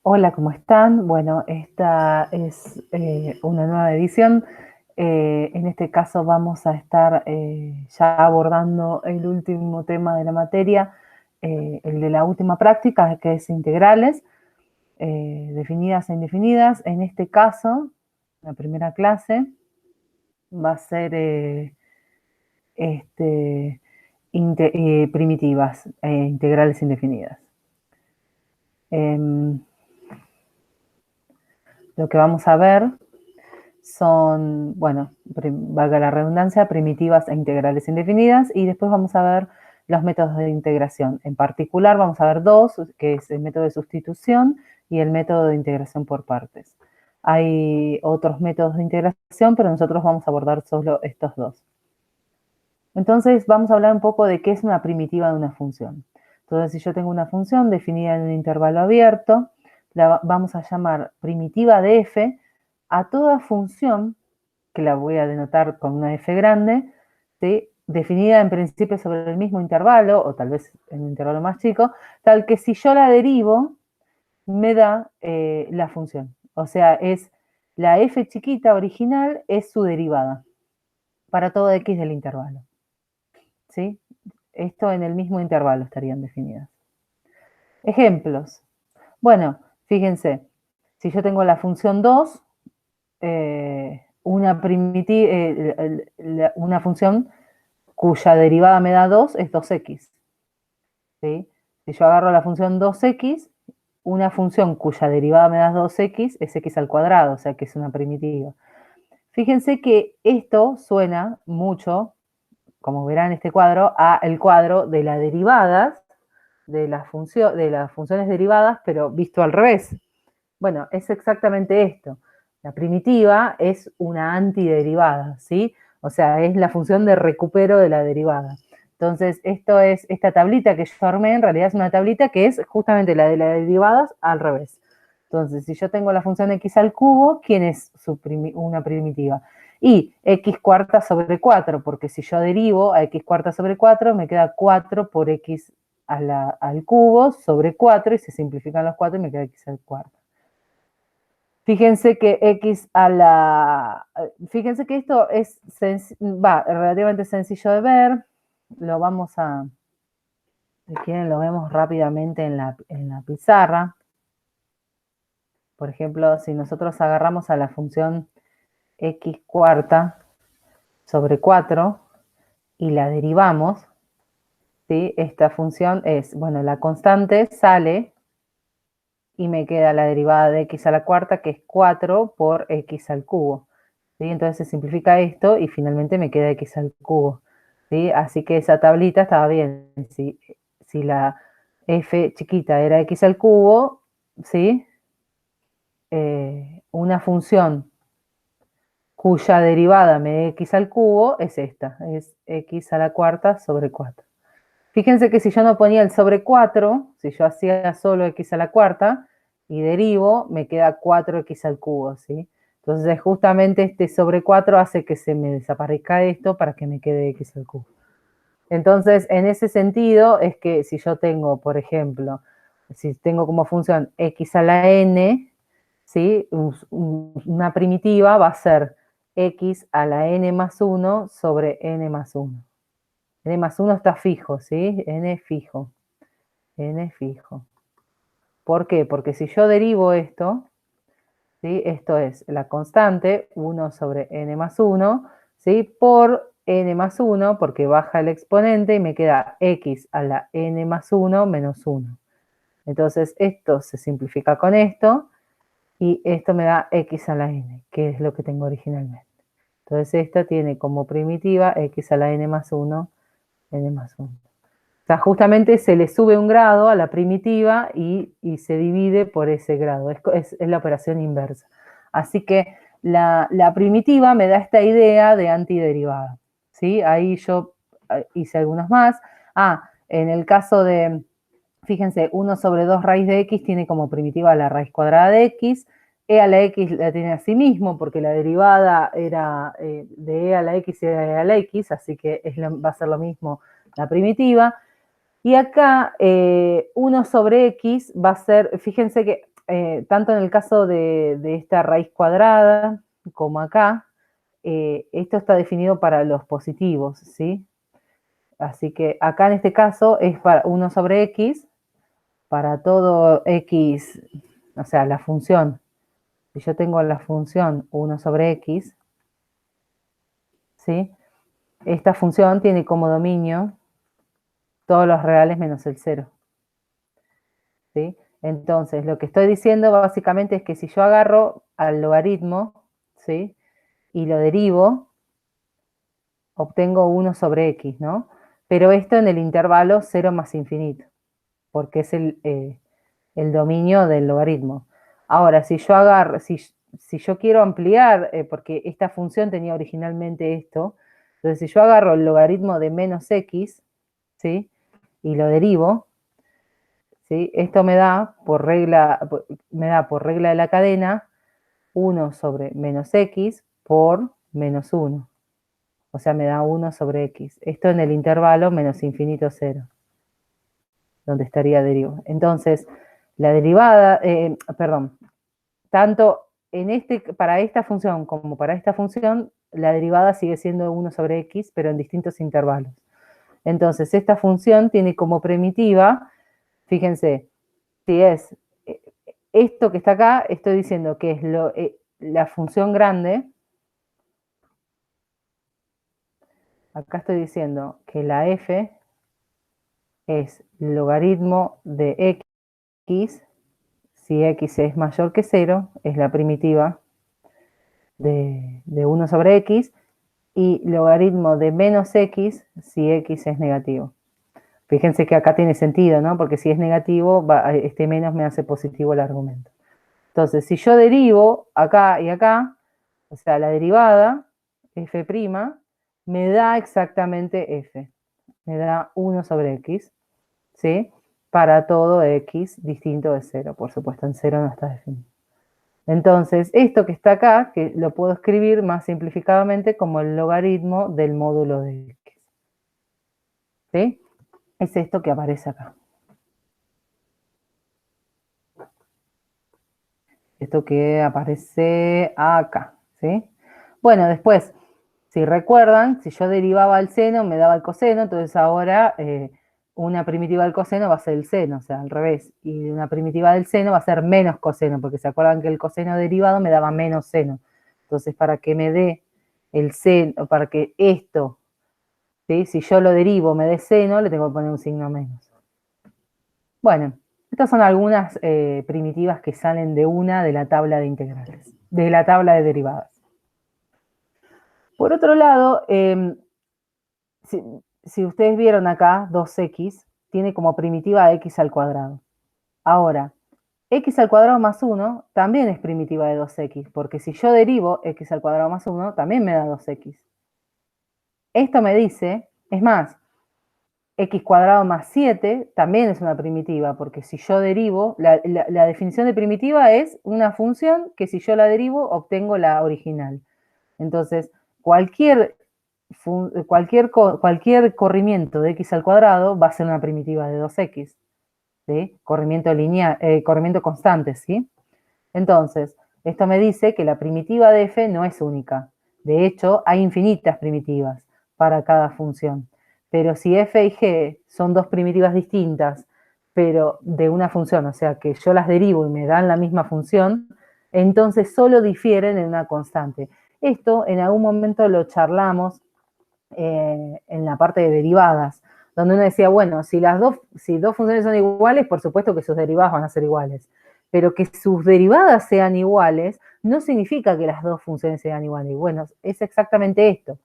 Hola, ¿cómo están? Bueno, esta es una nueva edición. En este caso vamos a estar ya abordando el último tema de la materia, el de la última práctica, que es integrales, definidas e indefinidas. En este caso, la primera clase va a ser este, primitivas, integrales indefinidas. Em, lo que vamos a ver son, bueno, valga la redundancia, primitivas e integrales indefinidas, y después vamos a ver los métodos de integración. En particular vamos a ver dos, que es el método de sustitución y el método de integración por partes. Hay otros métodos de integración, pero nosotros vamos a abordar solo estos dos. Entonces vamos a hablar un poco de qué es una primitiva de una función. Entonces, si yo tengo una función definida en un intervalo abierto, la vamos a llamar primitiva de f a toda función, que la voy a denotar con una f grande, ¿sí?, definida en principio sobre el mismo intervalo, o tal vez en un intervalo más chico, tal que si yo la derivo, me da la función. O sea, es la f chiquita original es su derivada para todo x del intervalo. ¿Sí? Esto en el mismo intervalo estarían definidas. Ejemplos. Bueno, fíjense, si yo tengo la función 2, una función cuya derivada me da 2 es 2x. ¿Sí? Si yo agarro la función 2x, una función cuya derivada me da 2x es x al cuadrado, o sea que es una primitiva. Fíjense que esto suena mucho, como verán en este cuadro, a el cuadro de las derivadas de las funciones derivadas, pero visto al revés. Bueno, es exactamente esto. La primitiva es una antiderivada, ¿sí? O sea, es la función de recupero de la derivada. Entonces, esta tablita que yo armé, en realidad es una tablita que es justamente la de las derivadas al revés. Entonces, si yo tengo la función x al cubo, ¿quién es una primitiva? Y x cuarta sobre 4, porque si yo derivo a x cuarta sobre 4, me queda 4 por x al cubo sobre 4, y se simplifican los 4 y me queda x al cuarto. Fíjense que fíjense que esto es relativamente sencillo de ver. Lo vamos a, si quieren lo vemos rápidamente en la pizarra. Por ejemplo, si nosotros agarramos a la función x cuarta sobre 4 y la derivamos, ¿sí? Esta función es, bueno, la constante sale y me queda la derivada de x a la cuarta, que es 4 por x al cubo. ¿Sí? Entonces se simplifica esto y finalmente me queda x al cubo. ¿Sí? Así que esa tablita estaba bien. Si la f chiquita era x al cubo, ¿sí? Una función cuya derivada me dé x al cubo es esta, es x a la cuarta sobre 4. Fíjense que si yo no ponía el sobre 4, si yo hacía solo x a la cuarta y derivo, me queda 4x al cubo, ¿sí? Entonces justamente este sobre 4 hace que se me desaparezca esto para que me quede x al cubo. Entonces, en ese sentido es que si yo tengo, por ejemplo, si tengo como función x a la n, ¿sí? Una primitiva va a ser x a la n más 1 sobre n más 1. N más 1 está fijo, ¿sí? N fijo. N fijo. ¿Por qué? Porque si yo derivo esto, ¿sí? Esto es la constante, 1 sobre n más 1, ¿sí? Por n más 1, porque baja el exponente y me queda x a la n más 1 menos 1. Entonces esto se simplifica con esto y esto me da x a la n, que es lo que tengo originalmente. Entonces esta tiene como primitiva x a la n más 1, n más 1. O sea, justamente se le sube un grado a la primitiva y se divide por ese grado. Es la operación inversa. Así que la primitiva me da esta idea de antiderivada. ¿Sí? Ahí yo hice algunos más. En el caso de, fíjense, 1 sobre 2 raíz de x tiene como primitiva la raíz cuadrada de x. E a la x la tiene a sí mismo porque la derivada era de e a la x y de e a la x, así que va a ser lo mismo la primitiva. Y acá 1 sobre x va a ser, fíjense que tanto en el caso de esta raíz cuadrada como acá, esto está definido para los positivos, ¿sí? Así que acá en este caso es para 1 sobre x, para todo x, o sea, la función. Si yo tengo la función 1 sobre x, ¿sí? Esta función tiene como dominio todos los reales menos el 0, ¿sí? Entonces, lo que estoy diciendo básicamente es que si yo agarro al logaritmo, ¿sí? Y lo derivo, obtengo 1 sobre x, ¿no? Pero esto en el intervalo 0 más infinito, porque es el dominio del logaritmo. Ahora, si yo agarro, si yo quiero ampliar, porque esta función tenía originalmente esto, entonces si yo agarro el logaritmo de menos x, ¿sí? Y lo derivo, ¿sí? Esto me da por regla de la cadena 1 sobre menos x por menos 1. O sea, me da 1 sobre x. Esto en el intervalo menos infinito 0, donde estaría derivado. Entonces, la derivada, perdón, tanto para esta función como para esta función, la derivada sigue siendo 1 sobre x, pero en distintos intervalos. Entonces, esta función tiene como primitiva, fíjense, si es esto que está acá, estoy diciendo que es la función grande. Acá estoy diciendo que la f es logaritmo de x, si x es mayor que 0, es la primitiva de 1 sobre x, y logaritmo de menos x si x es negativo. Fíjense que acá tiene sentido, ¿no? Porque si es negativo, este menos me hace positivo el argumento. Entonces, si yo derivo acá y acá, o sea, la derivada, f', me da exactamente f. Me da 1 sobre x, ¿sí? Para todo x distinto de 0. Por supuesto, en 0 no está definido. Entonces, esto que está acá, que lo puedo escribir más simplificadamente como el logaritmo del módulo de x. ¿Sí? Es esto que aparece acá. Esto que aparece acá, ¿sí? Bueno, después, si recuerdan, si yo derivaba el seno, me daba el coseno, entonces ahora una primitiva del coseno va a ser el seno, o sea, al revés. Y una primitiva del seno va a ser menos coseno, porque se acuerdan que el coseno derivado me daba menos seno. Entonces, para que me dé el seno, para que esto, ¿sí? Si yo lo derivo me dé seno, le tengo que poner un signo menos. Bueno, estas son algunas primitivas que salen de una de la tabla de integrales, de la tabla de derivadas. Por otro lado, si ustedes vieron acá, 2x tiene como primitiva x al cuadrado. Ahora, x al cuadrado más 1 también es primitiva de 2x, porque si yo derivo x al cuadrado más 1, también me da 2x. Esto me dice, es más, x cuadrado más 7 también es una primitiva, porque si yo derivo, la definición de primitiva es una función que si yo la derivo obtengo la original. Entonces, cualquier corrimiento de x al cuadrado va a ser una primitiva de 2x, ¿sí? Corrimiento lineal, corrimiento constante, ¿sí? Entonces, esto me dice que la primitiva de f no es única. De hecho, hay infinitas primitivas para cada función. Pero si f y g son dos primitivas distintas, pero de una función, o sea, que yo las derivo y me dan la misma función, entonces solo difieren en una constante. Esto en algún momento lo charlamos en la parte de derivadas, donde uno decía, bueno, si dos funciones son iguales, por supuesto que sus derivadas van a ser iguales, pero que sus derivadas sean iguales no significa que las dos funciones sean iguales. Y bueno, es exactamente esto.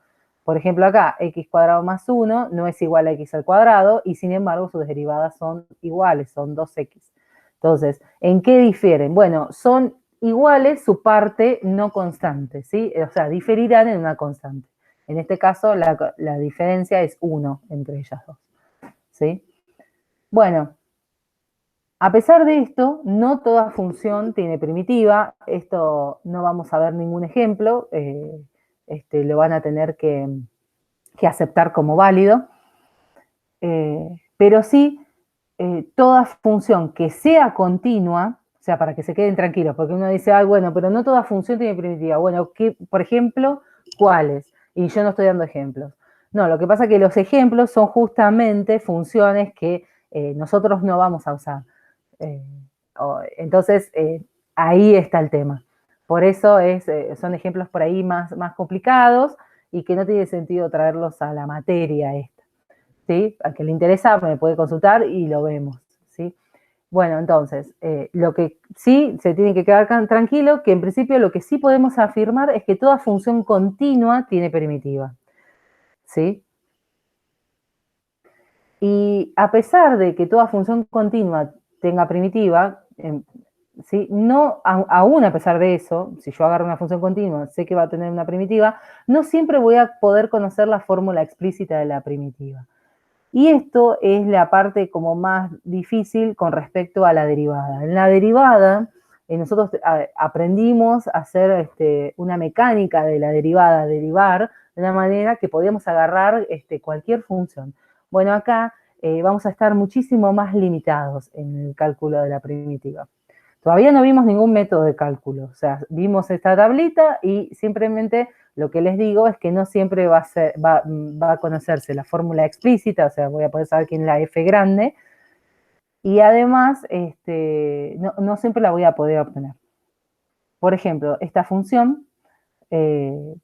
Por ejemplo, acá, x cuadrado más 1 no es igual a x al cuadrado, y sin embargo sus derivadas son iguales, son 2x. Entonces, ¿en qué difieren? Bueno, son iguales su parte no constante, ¿sí? O sea, diferirán en una constante. En este caso, la diferencia es 1 entre ellas dos, ¿sí? Bueno, a pesar de esto, no toda función tiene primitiva. Esto no vamos a ver ningún ejemplo. Lo van a tener que aceptar como válido. Pero sí, toda función que sea continua, o sea, para que se queden tranquilos, porque uno dice, ay, bueno, pero no toda función tiene primitiva. Bueno, ¿qué, por ejemplo, cuáles? Y yo no estoy dando ejemplos. No, lo que pasa es que los ejemplos son justamente funciones que nosotros no vamos a usar. Eh, entonces, ahí está el tema. Por eso son ejemplos por ahí más complicados y que no tiene sentido traerlos a la materia esta. ¿Sí? A quien le interesa me puede consultar y lo vemos. ¿Sí? Bueno, entonces, lo que sí se tiene que quedar tranquilo, que en principio lo que sí podemos afirmar es que toda función continua tiene primitiva. ¿Sí? Y a pesar de que toda función continua tenga primitiva, ¿sí? No, aún a pesar de eso, si yo agarro una función continua, sé que va a tener una primitiva, no siempre voy a poder conocer la fórmula explícita de la primitiva. Y esto es la parte como más difícil con respecto a la derivada. En la derivada, nosotros aprendimos a hacer una mecánica de la derivada, derivar, de una manera que podíamos agarrar cualquier función. Bueno, acá vamos a estar muchísimo más limitados en el cálculo de la primitiva. Todavía no vimos ningún método de cálculo, o sea, vimos esta tablita y simplemente lo que les digo es que no siempre va a conocerse la fórmula explícita, o sea, voy a poder saber quién es la f grande, y además no siempre la voy a poder obtener. Por ejemplo, esta función,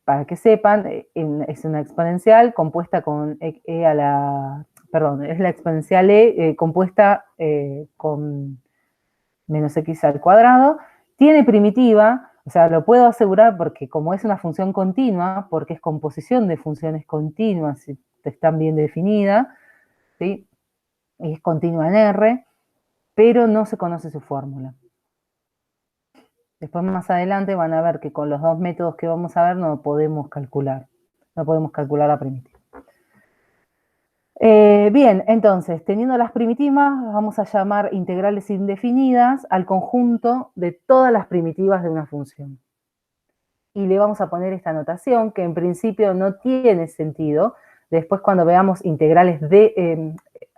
para que sepan, es una exponencial compuesta con e a la, perdón, es la exponencial compuesta con menos x al cuadrado, tiene primitiva, o sea, lo puedo asegurar porque como es una función continua, porque es composición de funciones continuas, y están bien definidas, ¿sí? Y es continua en R, pero no se conoce su fórmula. Después más adelante van a ver que con los dos métodos que vamos a ver no podemos calcular la primitiva. Bien, entonces, teniendo las primitivas, vamos a llamar integrales indefinidas al conjunto de todas las primitivas de una función. Y le vamos a poner esta notación que en principio no tiene sentido. Después cuando veamos integrales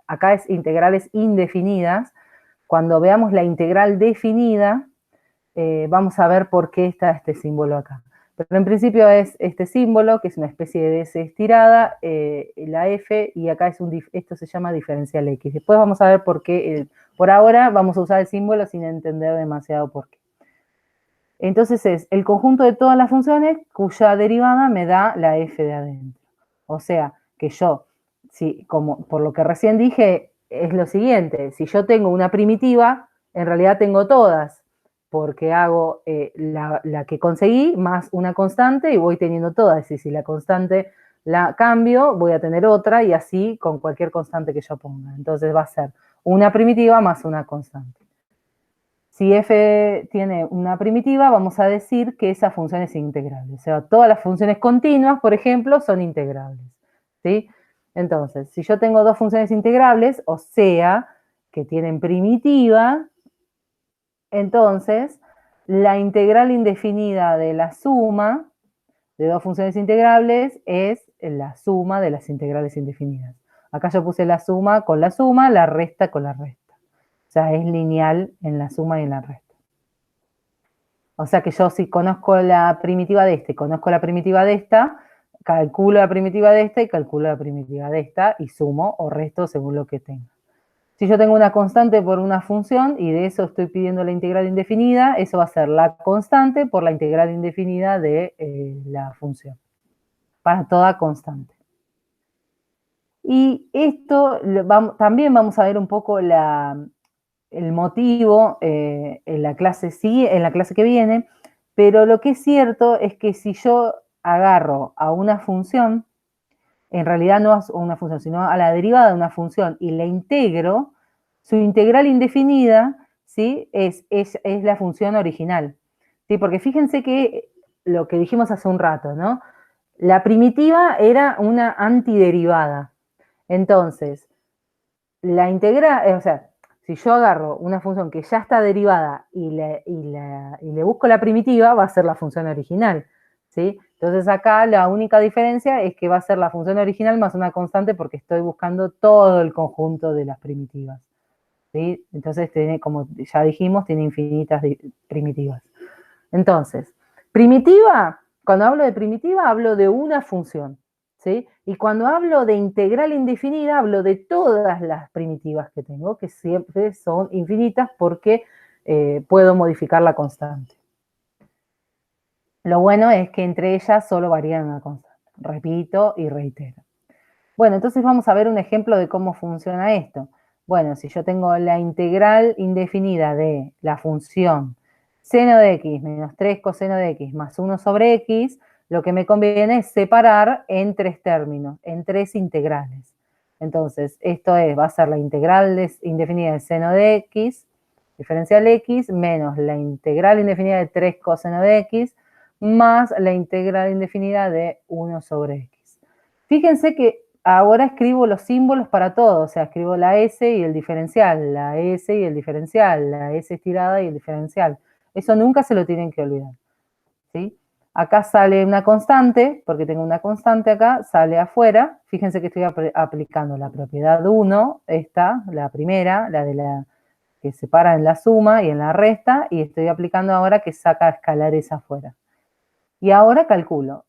acá es integrales indefinidas, cuando veamos la integral definida, vamos a ver por qué está este símbolo acá. Pero en principio es este símbolo, que es una especie de S estirada, la F, y acá esto se llama diferencial X. Después vamos a ver por qué, por ahora vamos a usar el símbolo sin entender demasiado por qué. Entonces es el conjunto de todas las funciones cuya derivada me da la F de adentro. O sea, que yo, como por lo que recién dije, es lo siguiente, si yo tengo una primitiva, en realidad tengo todas, porque hago la que conseguí más una constante y voy teniendo todas. Y si la constante la cambio, voy a tener otra y así con cualquier constante que yo ponga. Entonces va a ser una primitiva más una constante. Si f tiene una primitiva, vamos a decir que esa función es integrable. O sea, todas las funciones continuas, por ejemplo, son integrables. ¿Sí? Entonces, si yo tengo dos funciones integrables, o sea, que tienen primitiva, entonces la integral indefinida de la suma de dos funciones integrables es la suma de las integrales indefinidas. Acá yo puse la suma, la resta con la resta. O sea, es lineal en la suma y en la resta. O sea que yo si conozco la primitiva de conozco la primitiva de esta, calculo la primitiva de esta y calculo la primitiva de esta y sumo o resto según lo que tenga. Si yo tengo una constante por una función y de eso estoy pidiendo la integral indefinida, eso va a ser la constante por la integral indefinida de la función, para toda constante. Y esto también vamos a ver un poco el motivo en la clase que viene, pero lo que es cierto es que si yo agarro a una función, en realidad no a una función, sino a la derivada de una función y la integro, su integral indefinida, ¿sí? es la función original. ¿Sí? Porque fíjense que lo que dijimos hace un rato, ¿no? La primitiva era una antiderivada. Entonces, la integral, o sea, si yo agarro una función que ya está derivada y le busco la primitiva, va a ser la función original, ¿sí? Entonces acá la única diferencia es que va a ser la función original más una constante porque estoy buscando todo el conjunto de las primitivas. ¿sí? Entonces, tiene, como ya dijimos, tiene infinitas primitivas. Entonces, primitiva, cuando hablo de primitiva, hablo de una función, ¿sí? Y cuando hablo de integral indefinida, hablo de todas las primitivas que tengo, que siempre son infinitas porque puedo modificar la constante. Lo bueno es que entre ellas solo varían una constante. Repito y reitero. Bueno, entonces vamos a ver un ejemplo de cómo funciona esto. Bueno, si yo tengo la integral indefinida de la función seno de x menos 3 coseno de x más 1 sobre x, lo que me conviene es separar en tres términos, en tres integrales. Entonces, esto va a ser la integral indefinida de seno de x, diferencial x, menos la integral indefinida de 3 coseno de x, más la integral indefinida de 1 sobre x. Fíjense que ahora escribo los símbolos para todo, o sea, escribo la S y el diferencial, la S y el diferencial, la S estirada y el diferencial. Eso nunca se lo tienen que olvidar, ¿sí? Acá sale una constante, porque tengo una constante acá, sale afuera. Fíjense que estoy aplicando la propiedad 1, esta, la primera, la de la que separa en la suma y en la resta, y estoy aplicando ahora que saca escalares afuera. Y ahora calculo.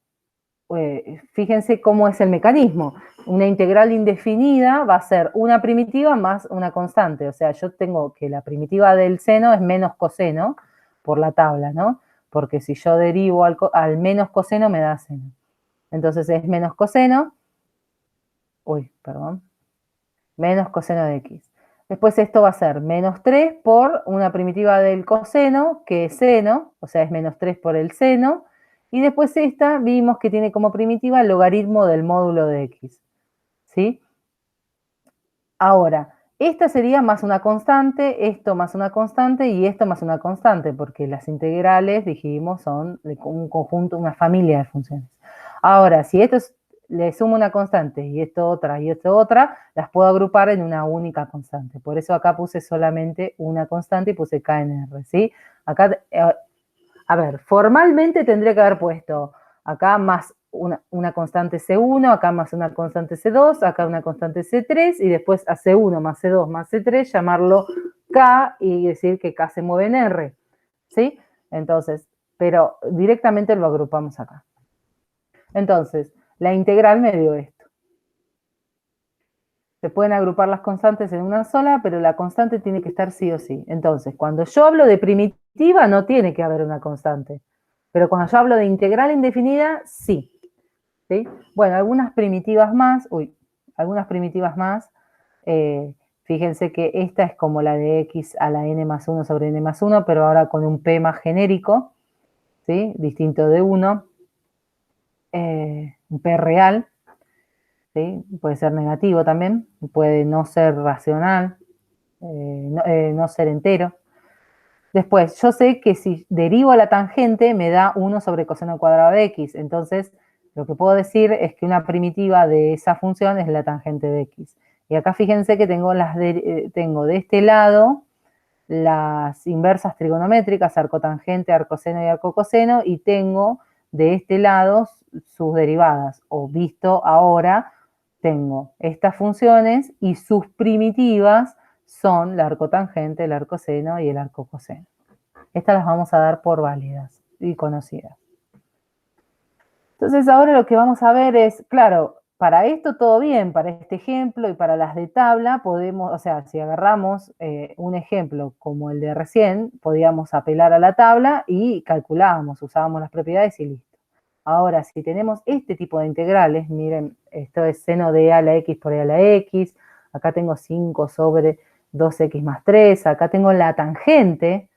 Fíjense cómo es el mecanismo. Una integral indefinida va a ser una primitiva más una constante. O sea, yo tengo que la primitiva del seno es menos coseno por la tabla, ¿no? Porque si yo derivo al menos coseno me da seno. Entonces es menos coseno, menos coseno de x. Después esto va a ser menos 3 por una primitiva del coseno, que es seno, o sea, es menos 3 por el seno. Y después esta vimos que tiene como primitiva el logaritmo del módulo de x, ¿sí? Ahora, esta sería más una constante, esto más una constante y esto más una constante, porque las integrales, dijimos, son un conjunto, una familia de funciones. Ahora, si esto le sumo una constante y esto otra, las puedo agrupar en una única constante. Por eso acá puse solamente una constante y puse K en R, ¿sí? Acá, a ver, formalmente tendría que haber puesto acá más una constante C1, acá más una constante C2, acá una constante C3 y después a C1 más C2 más C3 llamarlo K y decir que K se mueve en R, ¿sí? Entonces, pero directamente lo agrupamos acá. Entonces, la integral me dio esto. Se pueden agrupar las constantes en una sola, pero la constante tiene que estar sí o sí. Entonces, cuando yo hablo de primitiva, no tiene que haber una constante. Pero cuando yo hablo de integral indefinida, sí. ¿Sí? Bueno, algunas primitivas más, fíjense que esta es como la de x a la n más 1 sobre n más 1, pero ahora con un p más genérico, ¿sí? Distinto de 1, un p real, ¿sí? Puede ser negativo también, puede no ser racional, no ser entero. Después, yo sé que si derivo a la tangente me da 1 sobre coseno cuadrado de x. Entonces, lo que puedo decir es que una primitiva de esa función es la tangente de x. Y acá fíjense que tengo de este lado las inversas trigonométricas, arcotangente, arcoseno y arcocoseno, y tengo de este lado sus derivadas. O visto ahora, tengo estas funciones y sus primitivas son la arcotangente, el arcoseno y el arcocoseno. Estas las vamos a dar por válidas y conocidas. Entonces ahora lo que vamos a ver es, claro, para esto todo bien, para este ejemplo y para las de tabla podemos, o sea, si agarramos un ejemplo como el de recién, podíamos apelar a la tabla y calculábamos, usábamos las propiedades y listo. Ahora, si tenemos este tipo de integrales, miren, esto es seno de a la x por a la x, acá tengo 5 sobre 2x más 3, acá tengo la tangente,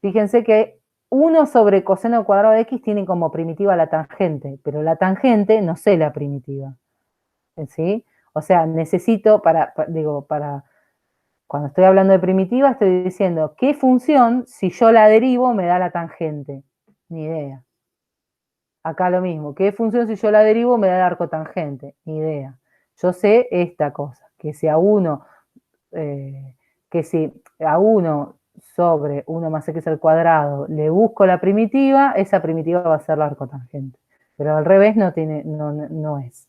fíjense que 1 sobre coseno cuadrado de x tiene como primitiva la tangente, pero la tangente no sé la primitiva, ¿sí? O sea, necesito cuando estoy hablando de primitiva, estoy diciendo, ¿qué función, si yo la derivo, me da la tangente? Ni idea. Acá lo mismo, ¿qué función si yo la derivo me da el arco tangente? Ni idea. Yo sé esta cosa, que si a 1, sobre 1 más x al cuadrado le busco la primitiva, esa primitiva va a ser la arcotangente. Pero al revés no es.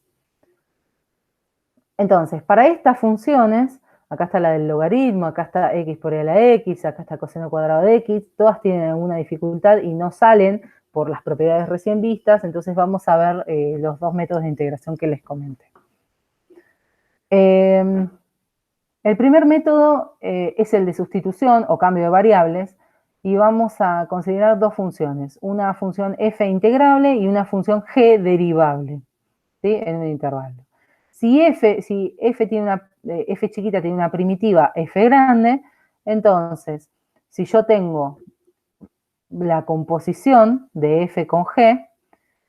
Entonces, para estas funciones, acá está la del logaritmo, acá está x por e a la x, acá está coseno cuadrado de x, todas tienen alguna dificultad y no salen por las propiedades recién vistas, entonces vamos a ver los dos métodos de integración que les comenté. El primer método es el de sustitución o cambio de variables y vamos a considerar dos funciones, una función f integrable y una función g derivable, ¿sí? En un intervalo. Si f chiquita tiene una primitiva f grande, entonces si yo tengo la composición de f con g,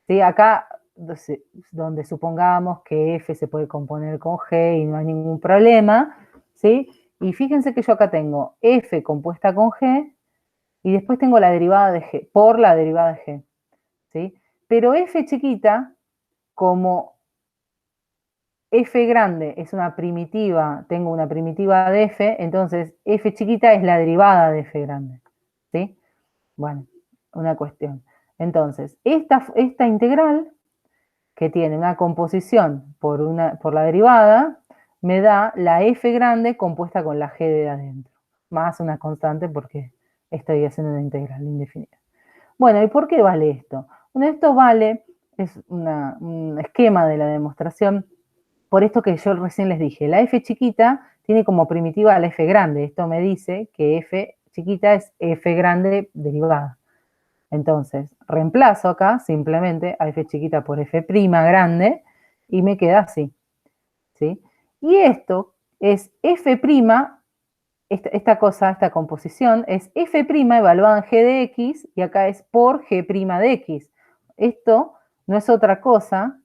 ¿sí? Acá donde supongamos que f se puede componer con g y no hay ningún problema, ¿sí? Y fíjense que yo acá tengo f compuesta con g y después tengo la derivada de g, por la derivada de g, ¿sí? Pero f chiquita, como f grande es una primitiva, tengo una primitiva de f, entonces f chiquita es la derivada de f grande, ¿sí? Bueno, una cuestión. Entonces, esta integral, que tiene una composición por la derivada, me da la f grande compuesta con la g de adentro, más una constante porque estoy haciendo una integral indefinida. Bueno, ¿y por qué vale esto? Bueno, esto vale, es un esquema de la demostración, por esto que yo recién les dije, la f chiquita tiene como primitiva la f grande, esto me dice que f chiquita es f grande derivada. Entonces, reemplazo acá simplemente a f chiquita por f' grande y me queda así, ¿sí? Y esto es f', esta composición es f' evaluada en g de x y acá es por g' de x. Esto no es otra cosa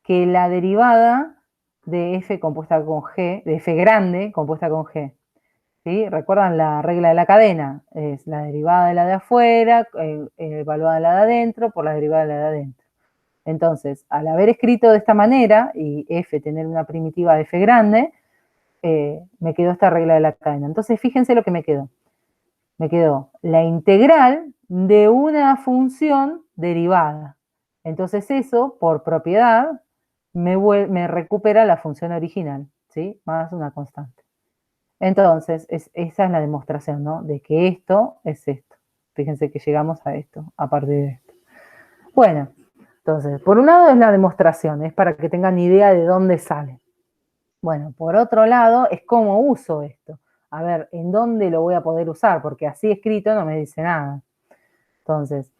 que la derivada de f compuesta con g, de f grande compuesta con g. ¿Sí? ¿Recuerdan la regla de la cadena? Es la derivada de la de afuera, evaluada la de adentro, por la derivada de la de adentro. Entonces, al haber escrito de esta manera, y f tener una primitiva de f grande, me quedó esta regla de la cadena. Entonces, fíjense lo que me quedó. Me quedó la integral de una función derivada. Entonces, eso, por propiedad, me recupera la función original, ¿sí? Más una constante. Entonces, esa es la demostración, ¿no? De que esto es esto. Fíjense que llegamos a esto, a partir de esto. Bueno, entonces, por un lado es la demostración, es para que tengan idea de dónde sale. Bueno, por otro lado es cómo uso esto. A ver, ¿en dónde lo voy a poder usar? Porque así escrito no me dice nada. Entonces,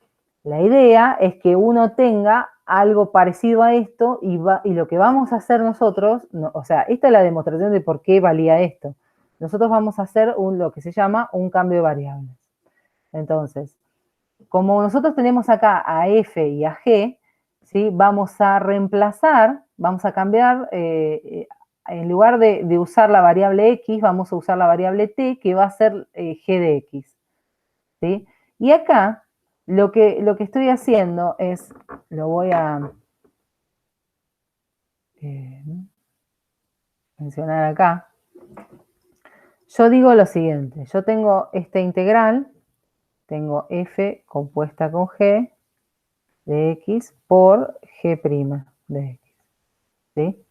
la idea es que uno tenga algo parecido a esto y lo que vamos a hacer nosotros, o sea, esta es la demostración de por qué valía esto. Nosotros vamos a hacer lo que se llama un cambio de variables. Entonces, como nosotros tenemos acá a f y a g, ¿sí? Vamos a reemplazar, vamos a cambiar, en lugar de usar la variable x, vamos a usar la variable t, que va a ser g de x. ¿Sí? Y acá, lo que estoy haciendo es, lo voy a mencionar acá. Yo digo lo siguiente, yo tengo esta integral, tengo f compuesta con g de x por g' de x, ¿sí?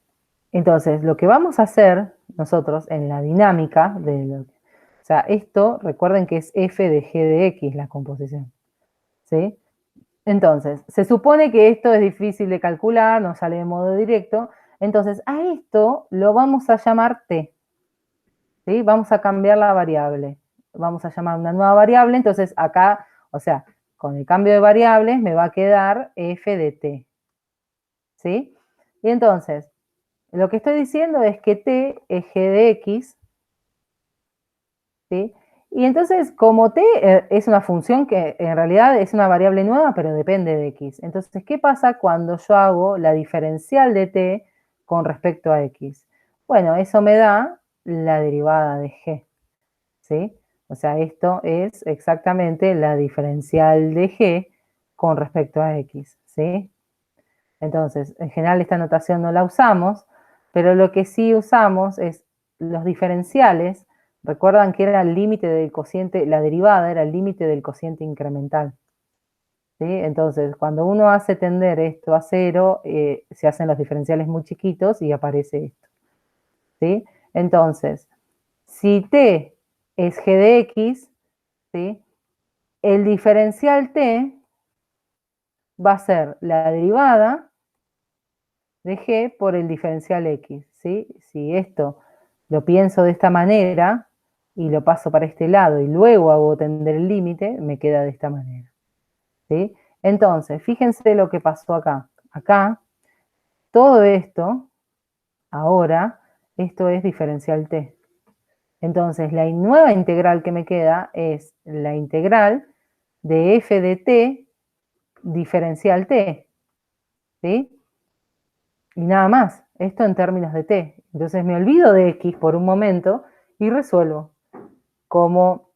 Entonces, lo que vamos a hacer nosotros en la dinámica o sea, esto, recuerden que es f de g de x la composición, ¿sí? Entonces, se supone que esto es difícil de calcular, no sale de modo directo, entonces a esto lo vamos a llamar t, ¿sí? Vamos a cambiar la variable, vamos a llamar una nueva variable, entonces acá, o sea, con el cambio de variables me va a quedar f de t, ¿sí? Y entonces, lo que estoy diciendo es que t es g de x, ¿sí? Y entonces, como t es una función que en realidad es una variable nueva, pero depende de x. Entonces, ¿qué pasa cuando yo hago la diferencial de t con respecto a x? Bueno, eso me da la derivada de g, ¿sí? O sea, esto es exactamente la diferencial de g con respecto a x, ¿sí? Entonces, en general esta notación no la usamos, pero lo que sí usamos es los diferenciales. Recuerdan que era el límite del cociente, la derivada era el límite del cociente incremental, ¿sí? Entonces, cuando uno hace tender esto a cero, se hacen los diferenciales muy chiquitos y aparece esto, ¿sí? Entonces, Si t es g de x, ¿sí? El diferencial t va a ser la derivada de g por el diferencial x, ¿sí? Si esto lo pienso de esta manera y lo paso para este lado y luego hago tender el límite, me queda de esta manera, ¿sí? Entonces, fíjense lo que pasó acá. Acá, todo esto, ahora, esto es diferencial t. Entonces, la nueva integral que me queda es la integral de f de t diferencial t, ¿sí? Y nada más, esto en términos de t. Entonces me olvido de x por un momento y resuelvo. Como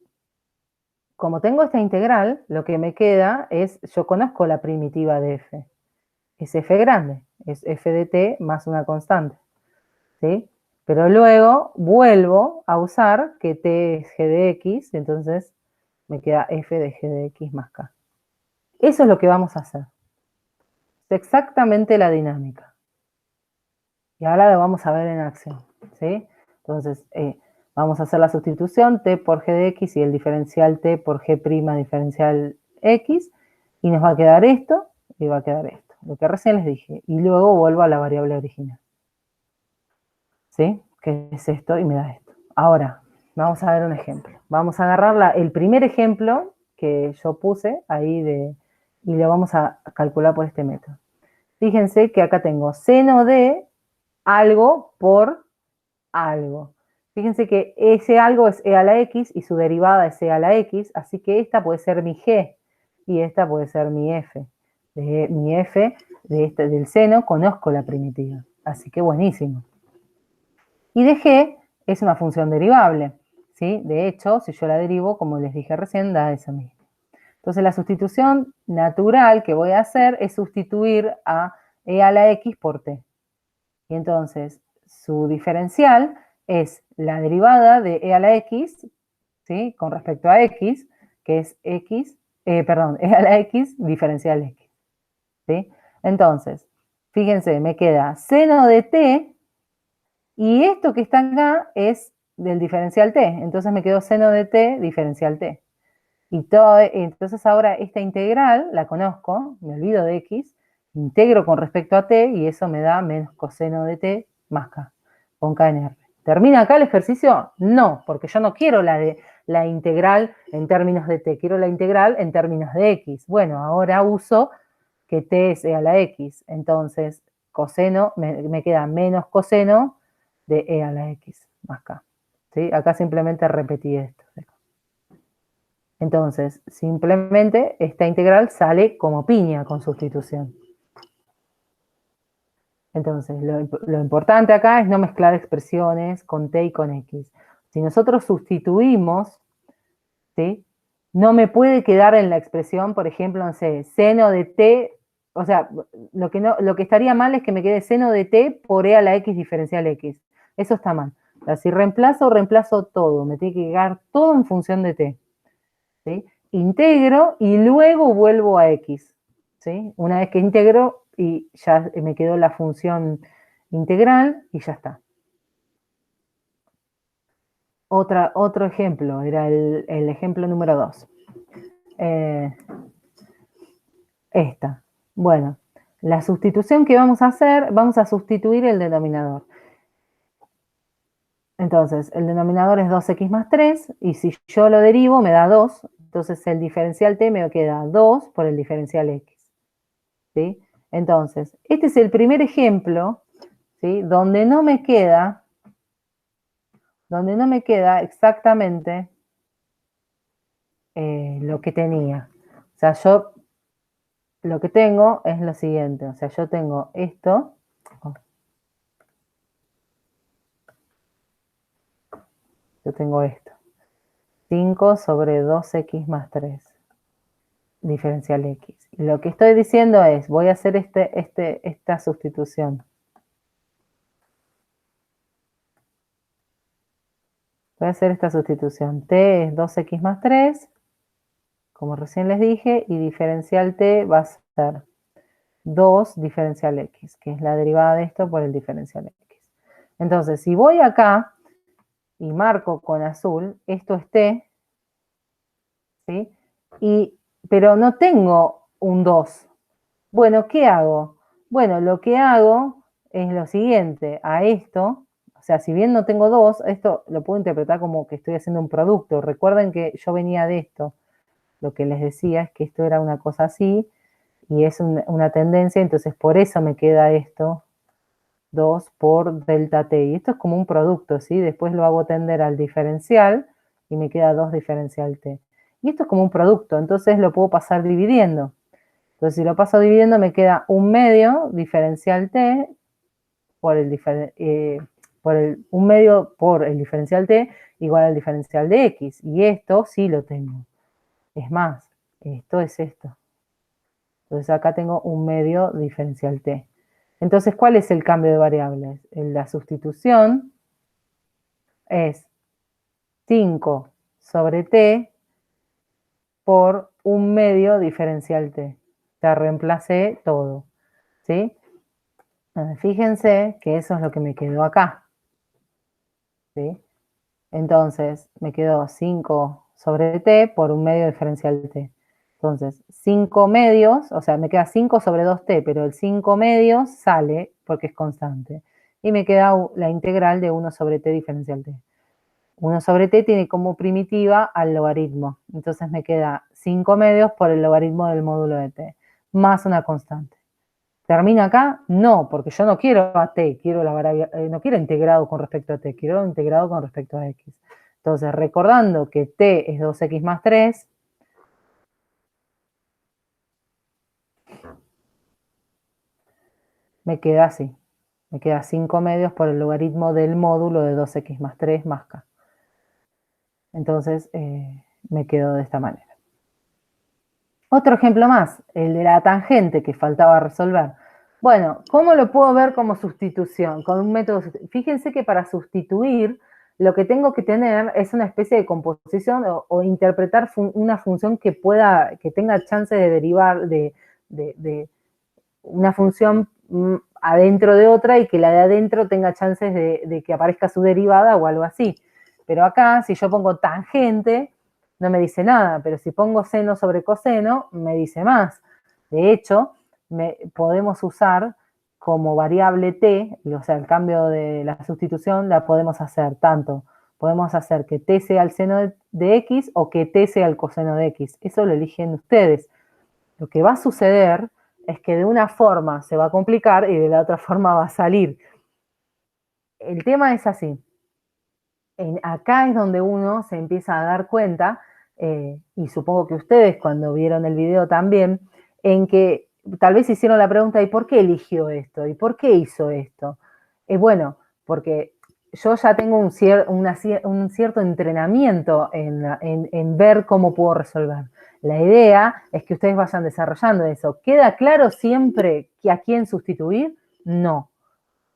tengo esta integral, lo que me queda es, yo conozco la primitiva de f. Es f grande, es f de t más una constante, ¿sí? Pero luego vuelvo a usar que t es g de x, entonces me queda f de g de x más k. Eso es lo que vamos a hacer. Es exactamente la dinámica. Y ahora lo vamos a ver en acción, ¿sí? Entonces, vamos a hacer la sustitución t por g de x y el diferencial t por g' diferencial x, y nos va a quedar esto y va a quedar esto, lo que recién les dije, y luego vuelvo a la variable original, ¿sí? Que es esto y me da esto. Ahora, vamos a ver un ejemplo. Vamos a agarrar el primer ejemplo que yo puse ahí y lo vamos a calcular por este método. Fíjense que acá tengo seno de algo por algo. Fíjense que ese algo es e a la x y su derivada es e a la x, así que esta puede ser mi g y esta puede ser mi f. De mi f del seno conozco la primitiva, así que buenísimo. Y de g es una función derivable, ¿sí? De hecho, si yo la derivo, como les dije recién, da eso mismo. Entonces la sustitución natural que voy a hacer es sustituir a e a la x por t. Y entonces su diferencial es la derivada de e a la x, ¿sí? Con respecto a x, que es x, e a la x diferencial x, ¿sí? Entonces, fíjense, me queda seno de t, y esto que está acá es del diferencial t, entonces me quedó seno de t diferencial t. Entonces ahora esta integral la conozco, me olvido de x, integro con respecto a t y eso me da menos coseno de t más k, con k en r. ¿Termina acá el ejercicio? No, porque yo no quiero la integral en términos de t, quiero la integral en términos de x. Bueno, ahora uso que t es e a la x, entonces coseno, me queda menos coseno de e a la x más k. ¿Sí? Acá simplemente repetí esto. Entonces, simplemente esta integral sale como piña con sustitución. Entonces, lo importante acá es no mezclar expresiones con t y con x. Si nosotros sustituimos, ¿sí? No me puede quedar en la expresión, por ejemplo, no sé, seno de t, o sea, lo que estaría mal es que me quede seno de t por e a la x diferencial x. Eso está mal. O sea, si reemplazo todo, me tiene que quedar todo en función de t. ¿Sí? Integro y luego vuelvo a x, ¿sí? Una vez que integro y ya me quedó la función integral y ya está. Otro ejemplo, era el ejemplo número 2. Esta. Bueno, la sustitución que vamos a hacer, vamos a sustituir el denominador. Entonces, el denominador es 2x más 3, y si yo lo derivo me da 2, entonces el diferencial t me queda 2 por el diferencial x. ¿Sí? Entonces, este es el primer ejemplo, ¿sí? Donde no me queda exactamente lo que tenía. O sea, yo lo que tengo es lo siguiente, o sea, yo tengo esto, yo tengo esto, 5 sobre 2x más 3, diferencial x. Y lo que estoy diciendo es, voy a hacer esta sustitución. Voy a hacer esta sustitución. T es 2x más 3, como recién les dije, y diferencial t va a ser 2 diferencial x, que es la derivada de esto por el diferencial x. Entonces, si voy acá y marco con azul, esto es t, ¿sí? Pero no tengo un 2. Bueno, ¿qué hago? Bueno, lo que hago es lo siguiente, a esto, o sea, si bien no tengo 2, esto lo puedo interpretar como que estoy haciendo un producto. Recuerden que yo venía de esto, lo que les decía es que esto era una cosa así, y es una tendencia, entonces por eso me queda esto, 2 por delta t, y esto es como un producto, ¿sí? Después lo hago tender al diferencial, y me queda 2 diferencial t. Y esto es como un producto, entonces lo puedo pasar dividiendo. Entonces, si lo paso dividiendo, me queda 1/2 diferencial t por un medio por el diferencial t igual al diferencial de x. Y esto sí lo tengo. Es más, esto es esto. Entonces acá tengo 1/2 diferencial t. Entonces, ¿cuál es el cambio de variables? La sustitución es 5 sobre t por 1/2 diferencial t. Ya reemplacé todo, ¿sí? Fíjense que eso es lo que me quedó acá, ¿sí? Entonces, me quedó 5 sobre t por 1/2 diferencial t. Entonces, 5 medios, o sea, me queda 5 sobre 2t, pero el 5 medios sale porque es constante. Y me queda la integral de 1 sobre t diferencial t. 1 sobre t tiene como primitiva al logaritmo. Entonces me queda 5 medios por el logaritmo del módulo de t, más una constante. ¿Termina acá? No, porque yo no quiero a t, quiero no quiero integrado con respecto a t, quiero integrado con respecto a x. Entonces, recordando que t es 2x más 3, me queda así. Me queda 5 medios por el logaritmo del módulo de 2x más 3 más k. Entonces, me quedo de esta manera. Otro ejemplo más, el de la tangente que faltaba resolver. Bueno, ¿cómo lo puedo ver como sustitución? Con un método. Fíjense que para sustituir, lo que tengo que tener es una especie de composición o interpretar una función que tenga chance de derivar de una función adentro de otra y que la de adentro tenga chances de que aparezca su derivada o algo así. Pero acá, si yo pongo tangente, no me dice nada, pero si pongo seno sobre coseno, me dice más. De hecho, podemos usar como variable t, o sea, el cambio de la sustitución la podemos hacer tanto. Podemos hacer que t sea el seno de x o que t sea el coseno de x. Eso lo eligen ustedes. Lo que va a suceder es que de una forma se va a complicar y de la otra forma va a salir. El tema es así. Acá es donde uno se empieza a dar cuenta, y supongo que ustedes cuando vieron el video también, en que tal vez hicieron la pregunta, ¿y por qué eligió esto? ¿Y por qué hizo esto? Bueno, porque yo ya tengo un cierto entrenamiento en ver cómo puedo resolver. La idea es que ustedes vayan desarrollando eso. ¿Queda claro siempre que a quién sustituir? No.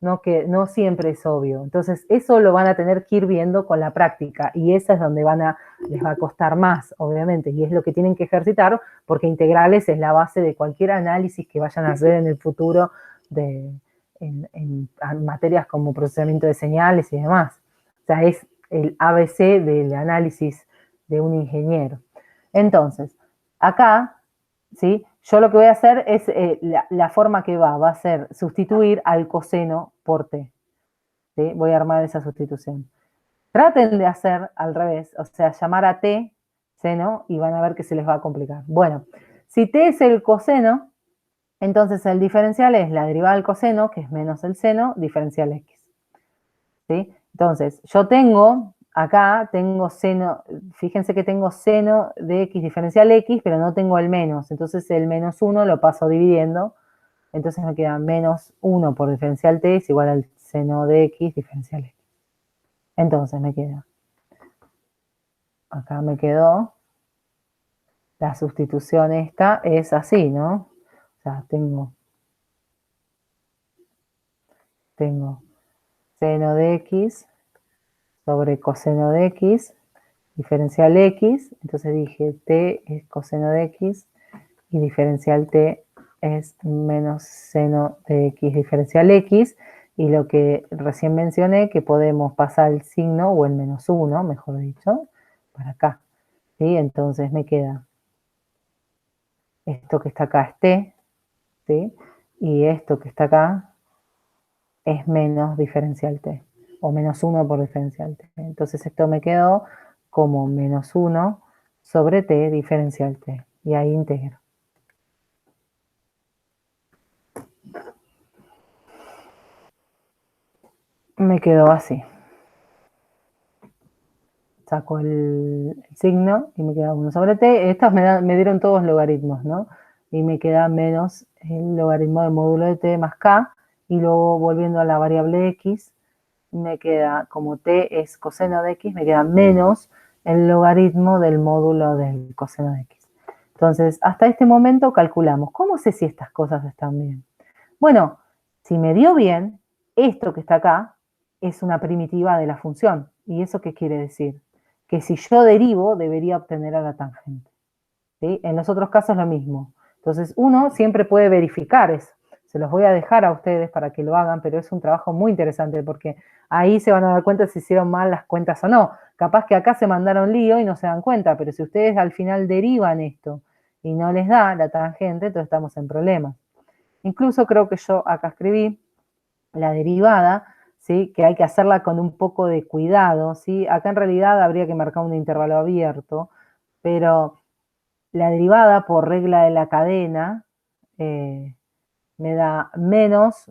No siempre es obvio. Entonces, eso lo van a tener que ir viendo con la práctica y esa es donde les va a costar más, obviamente, y es lo que tienen que ejercitar porque integrales es la base de cualquier análisis que vayan a hacer en el futuro en materias como procesamiento de señales y demás. O sea, es el ABC del análisis de un ingeniero. Entonces, acá, ¿sí? Yo lo que voy a hacer es, la forma que va a ser sustituir al coseno por t. ¿Sí? Voy a armar esa sustitución. Traten de hacer al revés, o sea, llamar a t seno y van a ver que se les va a complicar. Bueno, si t es el coseno, entonces el diferencial es la derivada del coseno, que es menos el seno, diferencial x. ¿Sí? Entonces, yo acá tengo seno, fíjense que tengo seno de x diferencial x, pero no tengo el menos. Entonces el menos 1 lo paso dividiendo. Entonces me queda menos 1 por diferencial t es igual al seno de x diferencial x. Entonces acá me quedó, la sustitución esta es así, ¿no? O sea, tengo seno de x sobre coseno de x diferencial x, entonces dije t es coseno de x y diferencial t es menos seno de x diferencial x, Y lo que recién mencioné, que podemos pasar el signo, o el -1, mejor dicho, para acá. ¿Sí? Entonces me queda esto que está acá es t, ¿sí? Y esto que está acá es menos diferencial t, o -1 por diferencial t. Entonces esto me quedó como -1 sobre t diferencial t. Y ahí integro. Me quedó así. Saco el signo y me queda 1 sobre t. Estas me dieron todos logaritmos, ¿no? Y me queda menos el logaritmo del módulo de t más k. Y luego volviendo a la variable x, me queda, como t es coseno de x, me queda menos el logaritmo del módulo del coseno de x. Entonces, hasta este momento calculamos. ¿Cómo sé si estas cosas están bien? Bueno, si me dio bien, esto que está acá es una primitiva de la función. ¿Y eso qué quiere decir? Que si yo derivo, debería obtener a la tangente. ¿Sí? En los otros casos lo mismo. Entonces, uno siempre puede verificar eso. Se los voy a dejar a ustedes para que lo hagan, pero es un trabajo muy interesante porque ahí se van a dar cuenta si hicieron mal las cuentas o no. Capaz que acá se mandaron lío y no se dan cuenta, pero si ustedes al final derivan esto y no les da la tangente, entonces estamos en problemas. Incluso creo que yo acá escribí la derivada, ¿sí? Que hay que hacerla con un poco de cuidado, ¿sí? Acá en realidad habría que marcar un intervalo abierto, pero la derivada por regla de la cadena me da menos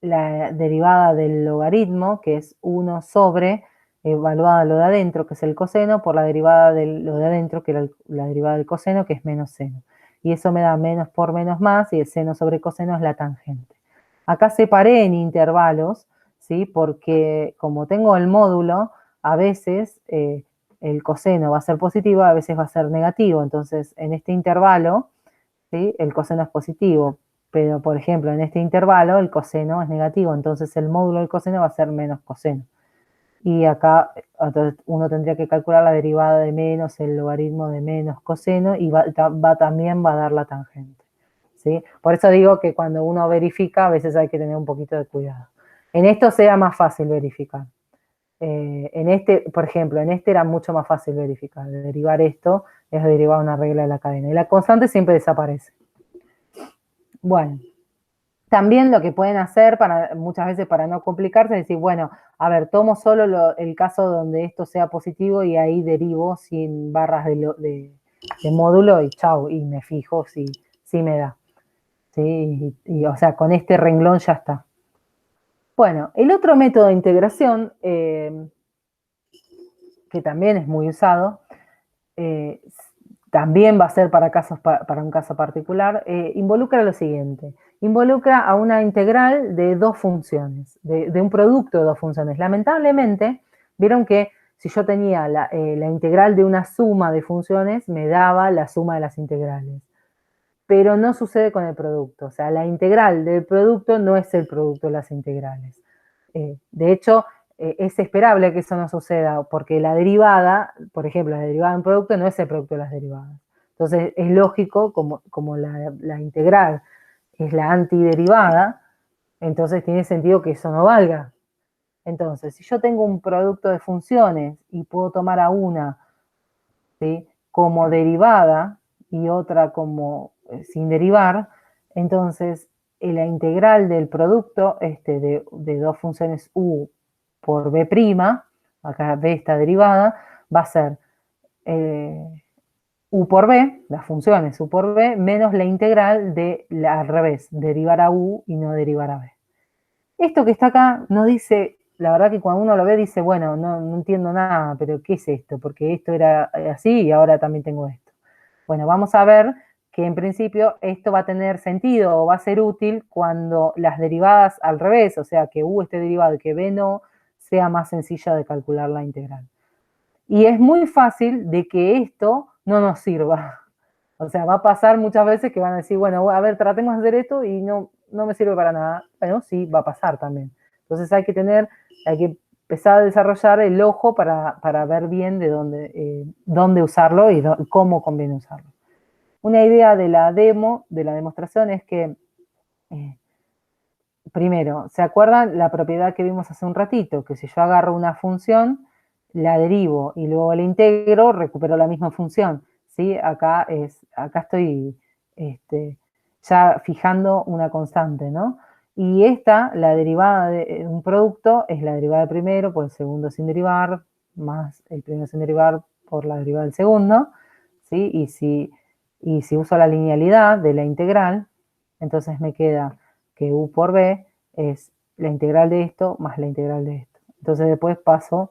la derivada del logaritmo, que es 1 sobre evaluada lo de adentro, que es el coseno, por la derivada de lo de adentro, que era la derivada del coseno, que es menos seno. Y eso me da menos por menos más, y el seno sobre coseno es la tangente. Acá separé en intervalos, ¿sí? Porque como tengo el módulo, a veces el coseno va a ser positivo, a veces va a ser negativo. Entonces, en este intervalo, ¿sí? El coseno es positivo, pero por ejemplo, en este intervalo el coseno es negativo, entonces el módulo del coseno va a ser menos coseno. Y acá entonces uno tendría que calcular la derivada de menos, el logaritmo de menos coseno, y también va a dar la tangente. ¿Sí? Por eso digo que cuando uno verifica, a veces hay que tener un poquito de cuidado. En esto sea más fácil verificar. En este, por ejemplo, en este era mucho más fácil verificar. Derivar esto es derivar una regla de la cadena. Y la constante siempre desaparece. Bueno, también lo que pueden hacer muchas veces para no complicarse es decir, bueno, a ver, tomo solo el caso donde esto sea positivo y ahí derivo sin barras de módulo y chau, y me fijo si me da. ¿Sí? O sea, con este renglón ya está. Bueno, el otro método de integración, que también es muy usado, también va a ser para un caso particular, involucra lo siguiente. Involucra a una integral de dos funciones, de un producto de dos funciones. Lamentablemente, vieron que si yo tenía la integral de una suma de funciones, me daba la suma de las integrales. Pero no sucede con el producto. O sea, la integral del producto no es el producto de las integrales. De hecho, es esperable que eso no suceda, porque la derivada, por ejemplo, la derivada de un producto no es el producto de las derivadas. Entonces, es lógico, como la integral es la antiderivada, entonces tiene sentido que eso no valga. Entonces, si yo tengo un producto de funciones y puedo tomar a una, ¿sí?, como derivada y otra como sin derivar, entonces la integral del producto de dos funciones u por b', acá b está derivada, va a ser u por b, las funciones u por b, menos la integral al revés, derivar a u y no derivar a b. Esto que está acá no dice, la verdad que cuando uno lo ve dice, bueno, no entiendo nada, pero ¿qué es esto? Porque esto era así y ahora también tengo esto. Bueno, vamos a ver que en principio esto va a tener sentido o va a ser útil cuando las derivadas al revés, o sea, que u esté derivado y que b no, sea más sencilla de calcular la integral. Y es muy fácil de que esto no nos sirva. O sea, va a pasar muchas veces que van a decir, bueno, a ver, tratemos de hacer esto y no me sirve para nada. Bueno, sí, va a pasar también. Entonces hay que empezar a desarrollar el ojo para ver bien de dónde usarlo y cómo conviene usarlo. Una idea de la demostración es que primero, ¿se acuerdan la propiedad que vimos hace un ratito? Que si yo agarro una función, la derivo y luego la integro, recupero la misma función, ¿sí? Acá estoy ya fijando una constante, ¿no? Y esta, la derivada de un producto, es la derivada del primero por el segundo sin derivar, más el primero sin derivar por la derivada del segundo, ¿sí? Y si uso la linealidad de la integral, entonces me queda que u por b es la integral de esto más la integral de esto. Entonces después paso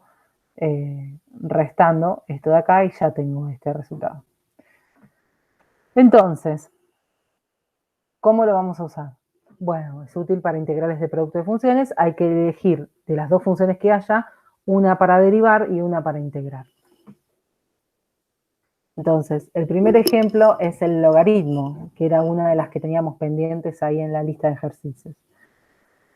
restando esto de acá y ya tengo este resultado. Entonces, ¿cómo lo vamos a usar? Bueno, es útil para integrales de producto de funciones. Hay que elegir de las dos funciones que haya, una para derivar y una para integrar. Entonces, el primer ejemplo es el logaritmo, que era una de las que teníamos pendientes ahí en la lista de ejercicios.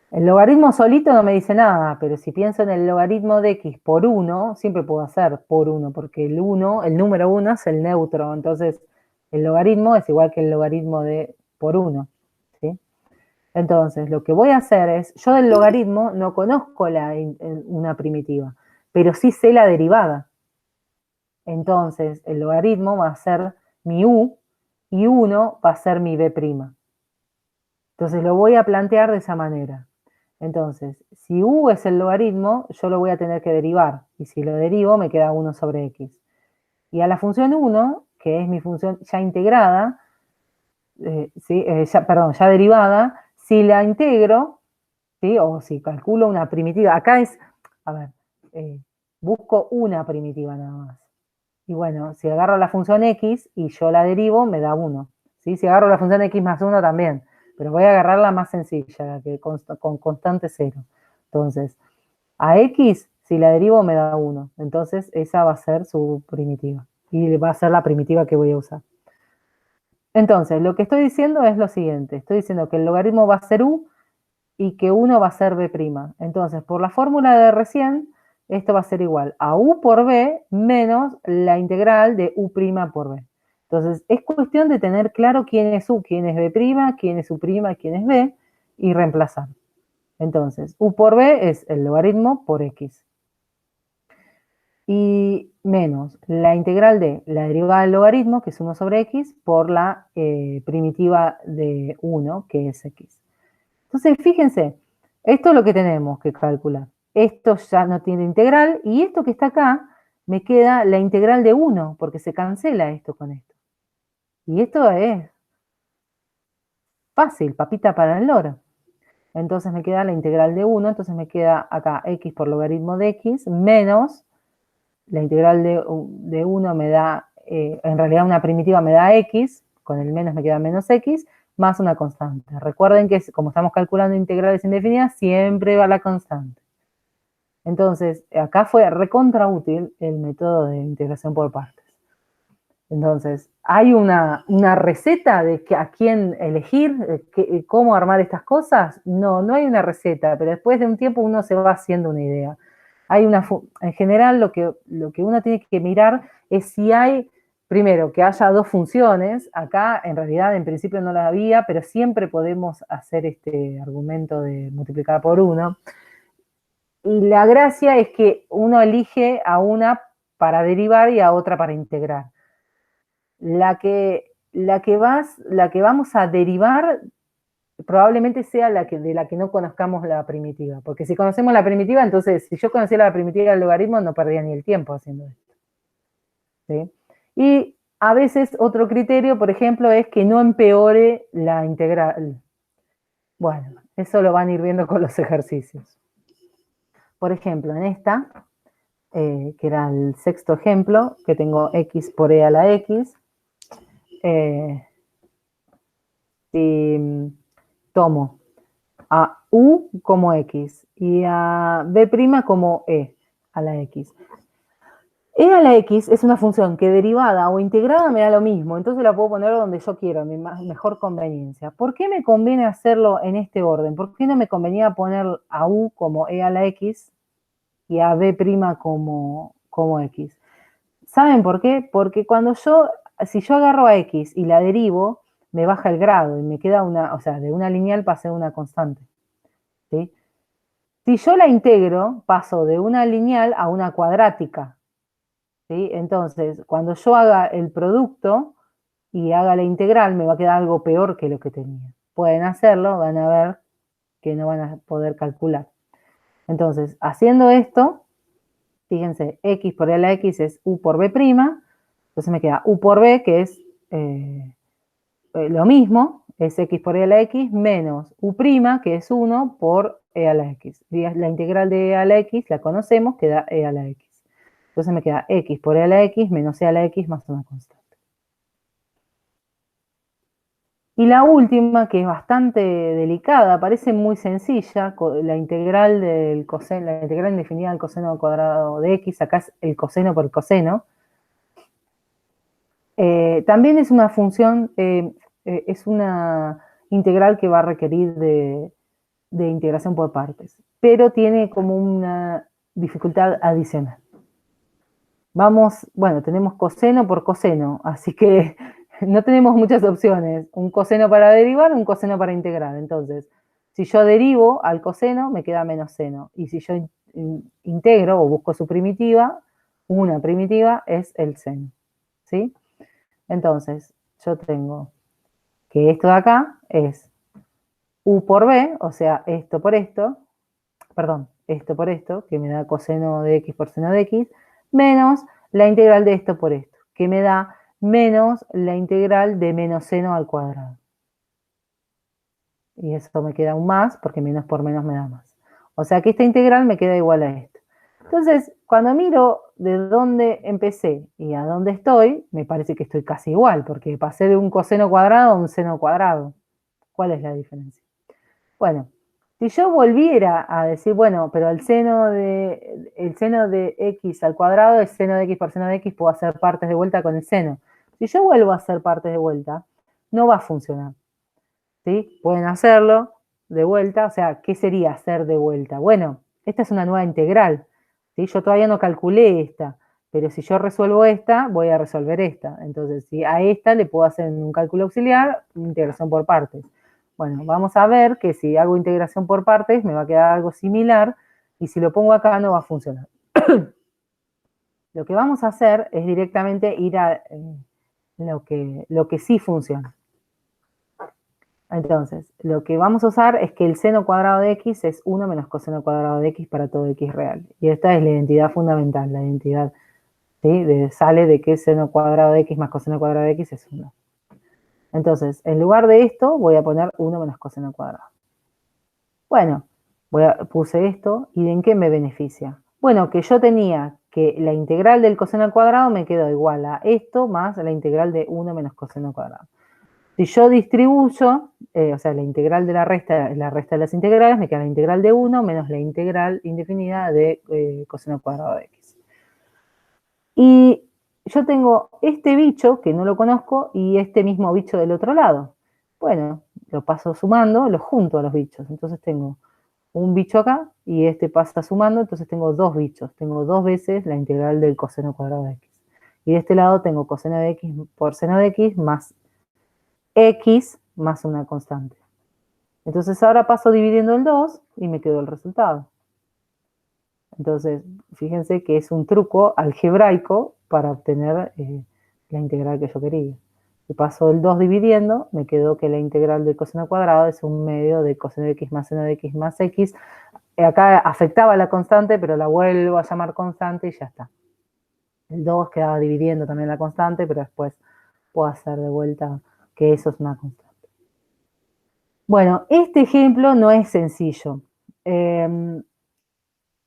El logaritmo solito no me dice nada, pero si pienso en el logaritmo de x por 1, siempre puedo hacer por 1, porque el número 1 es el neutro, entonces el logaritmo es igual que el logaritmo de por 1, ¿sí? Entonces, lo que voy a hacer es, yo del logaritmo no conozco una primitiva, pero sí sé la derivada. Entonces, el logaritmo va a ser mi u y 1 va a ser mi b'. Entonces, lo voy a plantear de esa manera. Entonces, si u es el logaritmo, yo lo voy a tener que derivar. Y si lo derivo, me queda 1 sobre x. Y a la función 1, que es mi función ya integrada, ya derivada, si la integro, ¿sí? O si calculo una primitiva, acá es, a ver, busco una primitiva nada más. Y bueno, si agarro la función x y yo la derivo, me da 1. ¿Sí? Si agarro la función x más 1 también, pero voy a agarrar la más sencilla, la que con constante 0. Entonces, a x, si la derivo, me da 1. Entonces, esa va a ser su primitiva. Y va a ser la primitiva que voy a usar. Entonces, lo que estoy diciendo es lo siguiente. Estoy diciendo que el logaritmo va a ser u y que 1 va a ser b'. Entonces, por la fórmula de recién, esto va a ser igual a u por b menos la integral de u' por b. Entonces, es cuestión de tener claro quién es u, quién es b', quién es u', quién es b, y reemplazar. Entonces, u por b es el logaritmo por x. Y menos la integral de la derivada del logaritmo, que es 1 sobre x, por la primitiva de 1, que es x. Entonces, fíjense, esto es lo que tenemos que calcular. Esto ya no tiene integral, y esto que está acá, me queda la integral de 1, porque se cancela esto con esto. Y esto es fácil, papita para el loro. Entonces me queda la integral de 1, entonces me queda acá x por logaritmo de x, menos la integral de 1 me da, en realidad una primitiva me da x, con el menos me queda menos x, más una constante. Recuerden que como estamos calculando integrales indefinidas, siempre va la constante. Entonces, acá fue recontra útil el método de integración por partes. Entonces, ¿hay una receta de a quién elegir, cómo armar estas cosas? No, no hay una receta, pero después de un tiempo uno se va haciendo una idea. En general, lo que uno tiene que mirar es si hay, primero, que haya dos funciones. Acá, en realidad, en principio no la había, pero siempre podemos hacer este argumento de multiplicar por 1. Y la gracia es que uno elige a una para derivar y a otra para integrar. La que vamos a derivar probablemente sea de la que no conozcamos la primitiva, porque si conocemos la primitiva, entonces si yo conociera la primitiva del logaritmo no perdía ni el tiempo haciendo esto. ¿Sí? Y a veces otro criterio, por ejemplo, es que no empeore la integral. Bueno, eso lo van a ir viendo con los ejercicios. Por ejemplo, en esta, que era el sexto ejemplo, que tengo x por e a la x, si tomo a u como x y a b' como e a la x. E a la x es una función que derivada o integrada me da lo mismo, entonces la puedo poner donde yo quiero, a mi mejor conveniencia. ¿Por qué me conviene hacerlo en este orden? ¿Por qué no me convenía poner a u como e a la x y a b' como x? ¿Saben por qué? Porque si yo agarro a x y la derivo, me baja el grado y me queda de una lineal pasé a una constante. ¿sí? Si yo la integro, paso de una lineal a una cuadrática, ¿sí? Entonces, cuando yo haga el producto y haga la integral, me va a quedar algo peor que lo que tenía. Pueden hacerlo, van a ver que no van a poder calcular. Entonces, haciendo esto, fíjense, x por e a la x es u por b', entonces me queda u por b, que es lo mismo, es x por e a la x, menos u', que es 1 por e a la x. La integral de e a la x la conocemos, queda e a la x. Entonces me queda x por e a la x menos e a la x más una constante. Y la última, que es bastante delicada, parece muy sencilla, la integral del coseno, la integral indefinida del coseno cuadrado de x, acá es el coseno por el coseno. También es una función, es una integral que va a requerir de integración por partes, pero tiene como una dificultad adicional. Vamos, bueno, tenemos coseno por coseno, así que no tenemos muchas opciones. Un coseno para derivar, un coseno para integrar. Entonces, si yo derivo al coseno, me queda menos seno. Y si yo integro o busco su primitiva, una primitiva es el seno. ¿Sí? Entonces, yo tengo que esto de acá es u por b, o sea, esto por esto, perdón, esto por esto, que me da coseno de x por seno de x, menos la integral de esto por esto, que me da menos la integral de menos seno al cuadrado. Y eso me queda un más, porque menos por menos me da más. O sea que esta integral me queda igual a esto. Entonces, cuando miro de dónde empecé y a dónde estoy, me parece que estoy casi igual, porque pasé de un coseno cuadrado a un seno cuadrado. ¿Cuál es la diferencia? Bueno, si yo volviera a decir, bueno, pero el seno de x al cuadrado es seno de x por seno de x, puedo hacer partes de vuelta con el seno. Si yo vuelvo a hacer partes de vuelta, no va a funcionar. ¿Sí? Pueden hacerlo de vuelta, o sea, ¿qué sería hacer de vuelta? Bueno, esta es una nueva integral, ¿sí? Yo todavía no calculé esta, pero si yo resuelvo esta, voy a resolver esta. Entonces, si a esta le puedo hacer un cálculo auxiliar, integración por partes. Bueno, vamos a ver que si hago integración por partes, me va a quedar algo similar, y si lo pongo acá no va a funcionar. Lo que vamos a hacer es directamente ir a lo que sí funciona. Entonces, lo que vamos a usar es que el seno cuadrado de x es 1 menos coseno cuadrado de x para todo x real. Y esta es la identidad fundamental, la identidad, ¿sí? Sale de que seno cuadrado de x más coseno cuadrado de x es 1. Entonces, en lugar de esto, voy a poner 1 menos coseno cuadrado. Bueno, puse esto, ¿y en qué me beneficia? Bueno, que yo tenía que la integral del coseno al cuadrado me quedó igual a esto más la integral de 1 menos coseno cuadrado. Si yo distribuyo, o sea, la integral de la resta de las integrales, me queda la integral de 1 menos la integral indefinida de coseno cuadrado de x. Y yo tengo este bicho, que no lo conozco, y este mismo bicho del otro lado. Bueno, lo paso sumando, lo junto a los bichos. Entonces tengo un bicho acá, y este pasa sumando, entonces tengo dos bichos. Tengo dos veces la integral del coseno cuadrado de x. Y de este lado tengo coseno de x por seno de x más x más una constante. Entonces ahora paso dividiendo el 2 y me quedó el resultado. Entonces, fíjense que es un truco algebraico para obtener la integral que yo quería. Si paso el 2 dividiendo, me quedó que la integral del coseno cuadrado es un medio de coseno de x más seno de x más x. Acá afectaba la constante, pero la vuelvo a llamar constante y ya está. El 2 quedaba dividiendo también la constante, pero después puedo hacer de vuelta que eso es una constante. Bueno, este ejemplo no es sencillo.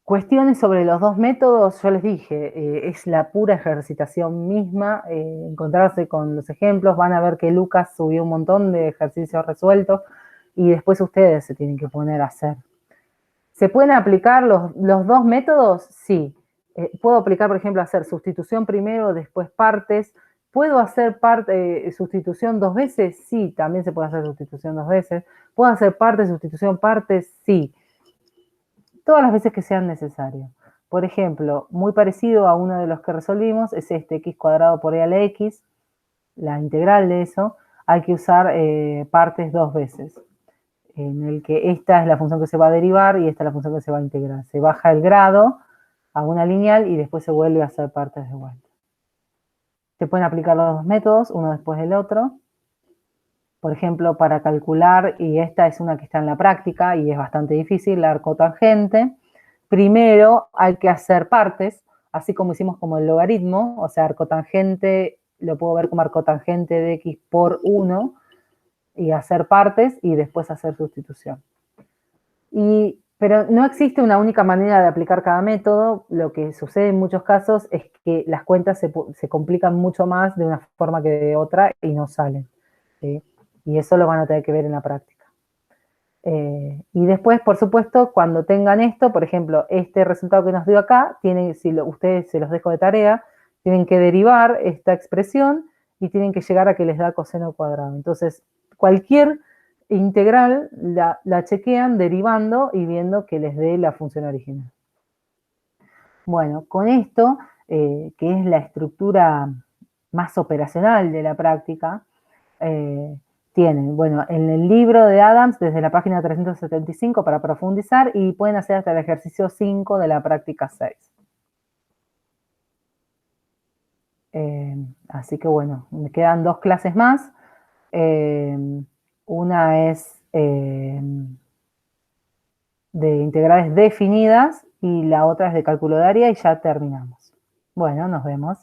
Cuestiones sobre los dos métodos, yo les dije, es la pura ejercitación misma, encontrarse con los ejemplos, van a ver que Lucas subió un montón de ejercicios resueltos y después ustedes se tienen que poner a hacer. ¿Se pueden aplicar los dos métodos? Sí. Puedo aplicar, por ejemplo, hacer sustitución primero, después partes. ¿Puedo hacer sustitución dos veces? Sí, también se puede hacer sustitución dos veces. ¿Puedo hacer parte, sustitución, partes? Sí. Todas las veces que sean necesarias. Por ejemplo, muy parecido a uno de los que resolvimos, es este x cuadrado por e a la x, la integral de eso, hay que usar partes dos veces. en el que esta es la función que se va a derivar y esta es la función que se va a integrar. Se baja el grado a una lineal y después se vuelve a hacer partes de vuelta. Se pueden aplicar los dos métodos, uno después del otro. Por ejemplo, para calcular, y esta es una que está en la práctica y es bastante difícil, la arcotangente, primero hay que hacer partes, así como hicimos como el logaritmo, o sea, arcotangente, lo puedo ver como arcotangente de x por 1, y hacer partes y después hacer sustitución. Pero no existe una única manera de aplicar cada método. Lo que sucede en muchos casos es que las cuentas se complican mucho más de una forma que de otra y no salen, ¿sí? Y eso lo van a tener que ver en la práctica. Y después, por supuesto, cuando tengan esto, por ejemplo, este resultado que nos dio acá, ustedes se los dejo de tarea, tienen que derivar esta expresión y tienen que llegar a que les da coseno cuadrado. Entonces, cualquier integral la chequean derivando y viendo que les dé la función original. Bueno, con esto, que es la estructura más operacional de la práctica, tienen, bueno, en el libro de Adams, desde la página 375 para profundizar, y pueden hacer hasta el ejercicio 5 de la práctica 6. Así que bueno, me quedan 2 clases más. Una es de integrales definidas y la otra es de cálculo de área y ya terminamos. Bueno, nos vemos.